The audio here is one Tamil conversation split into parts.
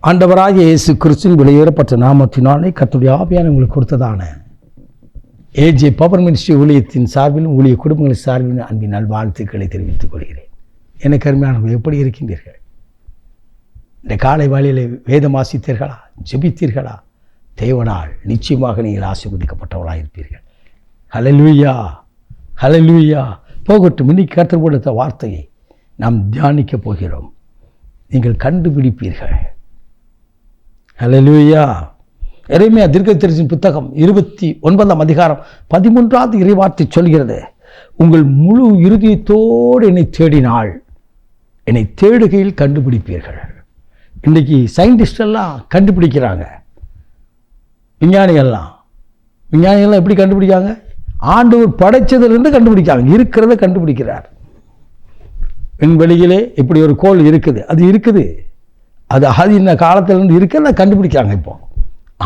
ஆண்டவராகிய இயேசு கிறிஸ்துவின் வெளியேறப்பட்ட நாமத்தினாலே கர்த்தருடைய ஆவியான உங்களுக்கு கொடுத்ததான ஏஜே பவர் மினிஸ்ட்ரி ஊழியத்தின் சார்பிலும் ஊழிய குடும்பங்களின் சார்பிலும் அன்பின் நல்வாழ்த்துக்களை தெரிவித்துக் கொள்கிறேன். எனக்கு அருமையானவர்கள் எப்படி இருக்கின்றீர்கள்? இந்த காலை வேளையிலே வேதம் வாசித்தீர்களா? ஜெபித்தீர்களா? தேவனால் நிச்சயமாக நீங்கள் ஆசீர்வதிக்கப்பட்டவர்களாக இருப்பீர்கள். ஹல்லேலூயா, ஹல்லேலூயா. போகட்டும். இன்னைக்கு கர்த்தர் கொடுத்த வார்த்தையை நாம் தியானிக்கப் போகிறோம். நீங்கள் கண்டுபிடிப்பீர்கள். ஹல்லேலூயா. எரேமியா தீர்க்கதரிசியின் புத்தகம் 29ஆம் அதிகாரம் 13வது இறைவார்த்தை சொல்கிறது, உங்கள் முழு இருதயத்தோடு என்னை தேடினால் என்னை தேடுகையில் கண்டுபிடிப்பீர்கள். இன்றைக்கி சயின்டிஸ்டெல்லாம் கண்டுபிடிக்கிறாங்க. விஞ்ஞானிகள்லாம் எப்படி கண்டுபிடிக்காங்க? ஆண்டவர் படைச்சதிலிருந்து கண்டுபிடிக்காங்க. இருக்கிறத கண்டுபிடிக்கிறார். விண்வெளியிலே இப்படி ஒரு கோள் இருக்குது, அது இருக்குது, அது இந்த காலத்திலிருந்து இருக்கிறத கண்டுபிடிக்கிறாங்க இப்போ.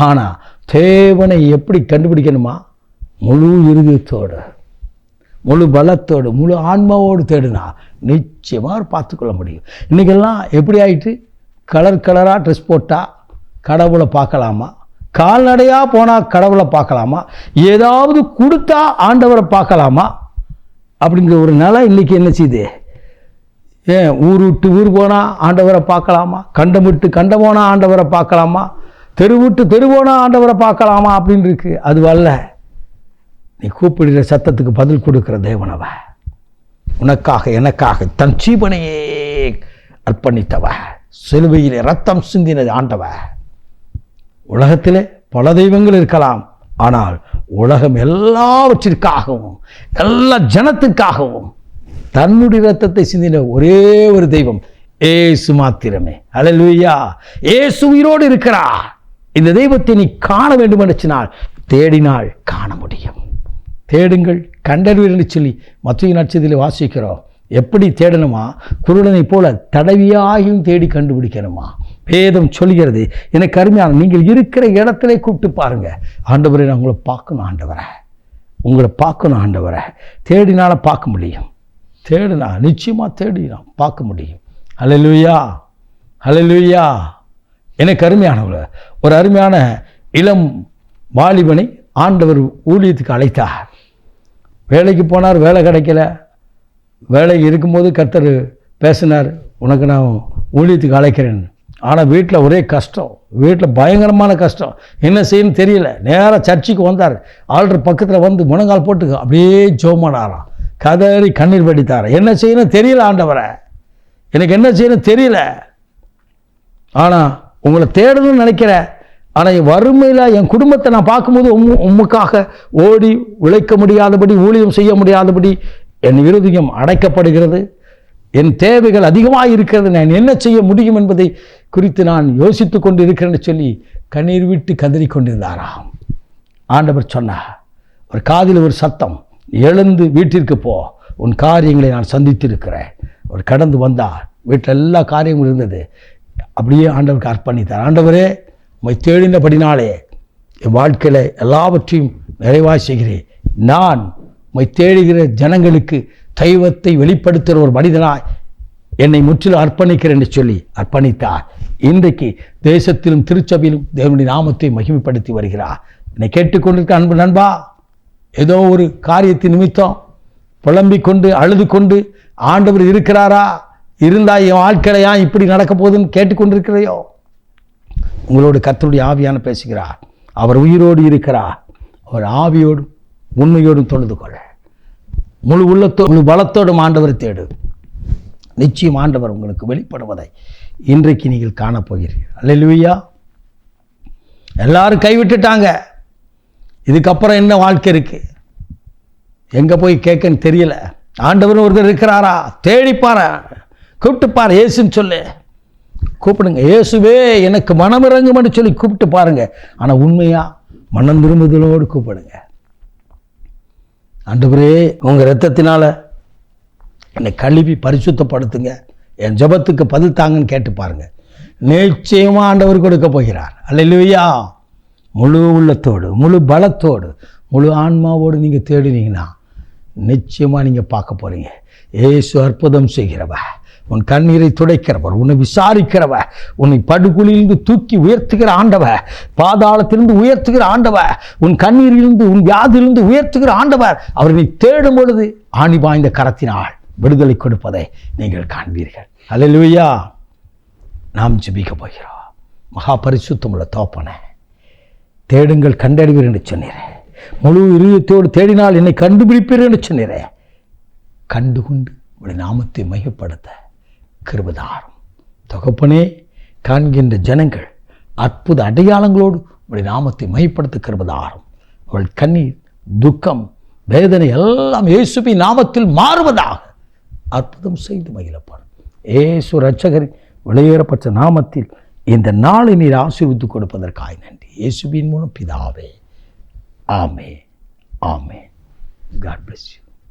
ஆனால் தேவனை எப்படி கண்டுபிடிக்கணுமா? முழு இருதயத்தோடு, முழு பலத்தோடு, முழு ஆன்மாவோடு தேடுனா நிச்சயமாக பார்த்துக்கொள்ள முடியும். இன்றைக்கெல்லாம் எப்படி ஆயிட்டு, கலர் கலராக ட்ரெஸ் போட்டால் கடவுளை பார்க்கலாமா? கால்நடையாக போனால் கடவுளை பார்க்கலாமா? ஏதாவது கொடுத்தா ஆண்டவரை பார்க்கலாமா? அப்படிங்கிற ஒரு நிலை இன்றைக்கி என்ன செய்யுது? ஏன் ஊர் விட்டு ஊர் போனால் ஆண்டவரை பார்க்கலாமா? கண்டம் விட்டு கண்டம் போனால் ஆண்டவரை பார்க்கலாமா? தெரு விட்டு தெரு போனால் ஆண்டவரை பார்க்கலாமா அப்படின்னு இருக்கு. அது அல்ல. நீ கூப்பிடுகிற சத்தத்துக்கு பதில் கொடுக்கிற தேவனவ, உனக்காக எனக்காக தன் ஜீவனையே அர்ப்பணித்தவ, சிலுவையிலே ரத்தம் சிந்தினது ஆண்டவ. உலகத்திலே பல தெய்வங்கள் இருக்கலாம், ஆனால் உலகம் எல்லாவற்றிற்காகவும் எல்லா ஜனத்துக்காகவும் தன்னுடைய ரத்தத்தை சிந்தின ஒரே ஒரு தெய்வம் ஏசு மாத்திரமே. ஹல்லேலூயா. ஏசு உயிரோடு இருக்கிறார். இந்த தெய்வத்தை நீ காண வேண்டும் என்றால் தேடினால் காண முடியும். தேடுங்கள் கண்டறிவீர்கள் என்று சொல்லி மத்தேயு நற்செய்தியிலே வாசிக்கிறோம். எப்படி தேடணுமா? குருடனை போல தடவியாயும் தேடி கண்டுபிடிக்கணுமா? வேதம் சொல்கிறது. எனக்கு அருமையான, நீங்கள் இருக்கிற இடத்துல கூப்பிட்டு பாருங்க, ஆண்டவரை நான் உங்களை பார்க்கணும், ஆண்டவரை உங்களை பார்க்கணும், ஆண்டவரை தேடினால பார்க்க முடியும். தேடினா நிச்சயமாக தேடினா பார்க்க முடியும். ஹல்லேலூயா, ஹல்லேலூயா. எனக்கு அருமையானவங்க, ஒரு அருமையான இளம் வாலிபனை ஆண்டவர் ஊழியத்துக்கு அழைத்தார். வேலைக்கு போனார், வேலை கிடைக்கல. வேலை இருக்கும்போது கர்த்தர் பேசினார், உனக்கு நான் ஊழியத்துக்கு அழைக்கிறேன். ஆனால் வீட்டில் ஒரே கஷ்டம், வீட்டில் பயங்கரமான கஷ்டம், என்ன செய்யணும்னு தெரியல. நேராக சர்ச்சுக்கு வந்தார். ஆல்டர் பக்கத்தில் வந்து முழங்கால் போட்டு அப்படியே ஜெபமானாராம். கதறி கண்ணீர் வடித்தார். என்ன செய்யணும் தெரியல ஆண்டவரை, எனக்கு என்ன செய்யணும் தெரியல. ஆனால் உங்களை தேடணும்னு நினைக்கிறேன். ஆனால் என் வறுமையில் என் குடும்பத்தை நான் பார்க்கும்போது உமக்காக ஓடி உழைக்க முடியாதபடி, ஊழியம் செய்ய முடியாதபடி என் இருதயம் அடைக்கப்படுகிறது. என் தேவைகள் அதிகமாக இருக்கிறது. நான் என்ன செய்ய முடியும் என்பதை குறித்து நான் யோசித்து கொண்டு இருக்கிறேன்னு சொல்லி கண்ணீர் விட்டு கதறி கொண்டிருந்தாராம். ஆண்டவர் சொன்னார், ஒரு காதில் ஒரு சத்தம், எழுந்து வீட்டிற்கு போ, உன் காரியங்களை நான் சந்தித்திருக்கிறேன். அவர் கடந்து வந்தார். வீட்டில் எல்லா காரியமும் இருந்தது. அப்படியே ஆண்டவருக்கு அர்ப்பணித்தார். ஆண்டவரே, உம்மை தேடினபடினாலே என் வாழ்க்கையில் எல்லாவற்றையும் நிறைவாய் செய்கிறேன். நான் உம்மை தேடுகிற ஜனங்களுக்கு தெய்வத்தை வெளிப்படுத்துகிற ஒரு மனிதனாய் என்னை முற்றிலும் அர்ப்பணிக்கிறேன் என்று சொல்லி அர்ப்பணித்தார். இன்றைக்கு தேசத்திலும் திருச்சபையிலும் தேவனுடைய நாமத்தை மகிமைப்படுத்தி வருகிறார். என்னை கேட்டுக்கொண்டிருக்க அன்பு நண்பா, ஏதோ ஒரு காரியத்தின் நிமித்தம் புலம்பிக் கொண்டு அழுது கொண்டு ஆண்டவர் இருக்கிறாரா, இருந்தா என் வாழ்க்கையா இப்படி நடக்க போகுதுன்னு கேட்டுக்கொண்டிருக்கிறையோ, உங்களோடு கர்த்தருடைய ஆவியான பேசுகிறார். அவர் உயிரோடு இருக்கிறார். அவர் ஆவியோடும் உண்மையோடும் தொழுது கொள்ள, முழு உள்ளத்தோடு முழு பலத்தோடும் ஆண்டவரை தேடு. நிச்சயம் ஆண்டவர் உங்களுக்கு வெளிப்படுவதை இன்றைக்கு நீங்கள் காணப்போகிறீர்கள். அல்லேலூயா. எல்லாரும் கைவிட்டுட்டாங்க. இதுக்கப்புறம் என்ன வாழ்க்கை இருக்கு? எங்கே போய் கேட்கன்னு தெரியல. ஆண்டவர் ஒருத்தர் இருக்கிறாரா? தேடிப்பார, கூப்பிட்டுப்பார். ஏசுன்னு சொல்லு, கூப்பிடுங்க. இயேசுவே எனக்கு மனம் இறங்கும்னு சொல்லி கூப்பிட்டு பாருங்க. ஆனால் உண்மையா மனம் திரும்புதலோடு கூப்பிடுங்க. ஆண்டவரே, உங்கள் இரத்தத்தினால என்னை கழுவி பரிசுத்தப்படுத்துங்க, என் ஜெபத்துக்கு பதில் தாங்கன்னு கேட்டு பாருங்க. நிச்சயமாக ஆண்டவர் கொடுக்க போகிறார். அல்லேலூயா. முழு உள்ளத்தோடு, முழு பலத்தோடு, முழு ஆன்மாவோடு நீங்கள் தேடினீங்கன்னா நிச்சயமாக நீங்கள் பார்க்க போகிறீங்க. இயேசு அற்புதம் செய்கிறவ, உன் கண்ணீரை துடைக்கிறவர், உன்னை விசாரிக்கிறவர், உன்னை படுகுழியிலிருந்து தூக்கி உயர்த்துகிற ஆண்டவர், பாதாளத்திலிருந்து உயர்த்துகிற ஆண்டவர், உன் கண்ணீரிலிருந்து உன் வியாதியிலிருந்து உயர்த்துகிற ஆண்டவர். அவர்களை தேடும் பொழுது ஆணி பாய்ந்த கரத்தினால் விடுதலை கொடுப்பதை நீங்கள் காண்பீர்கள். அல்லேலூயா. நாம் ஜெபிக்க போகிறோம். மகா பரிசுத்தமுள்ள தகப்பனே, தேடுங்கள் கண்டறிவீர் என்று சொன்னீரே. முழு இருதயத்தோடு தேடினால் என்னை கண்டுபிடிப்பீர் என்று சொன்னீரே. கண்டுகொண்டு உடைய நாமத்தை மையப்படுத்த கிருபை தாரும் தகப்பனே. காண்கின்ற ஜனங்கள் அற்புத அடையாளங்களோடு உடைய நாமத்தை மையப்படுத்த கிருபை தாரும். அவள் கண்ணீர், துக்கம், வேதனை எல்லாம் இயேசுவின் நாமத்தில் மாறுவதாக அற்புதம் செய்து மகிழப்படும். இயேசு இரட்சகரின் வெளியேறப்பட்ட நாமத்தில் இந்த நாளை நீர் ஆசீர்வதித்துக் கொடுப்பதற்காக நன்றி. இயேசுவின் மூலம் பிதாவே. ஆமென். ஆமென். God bless you.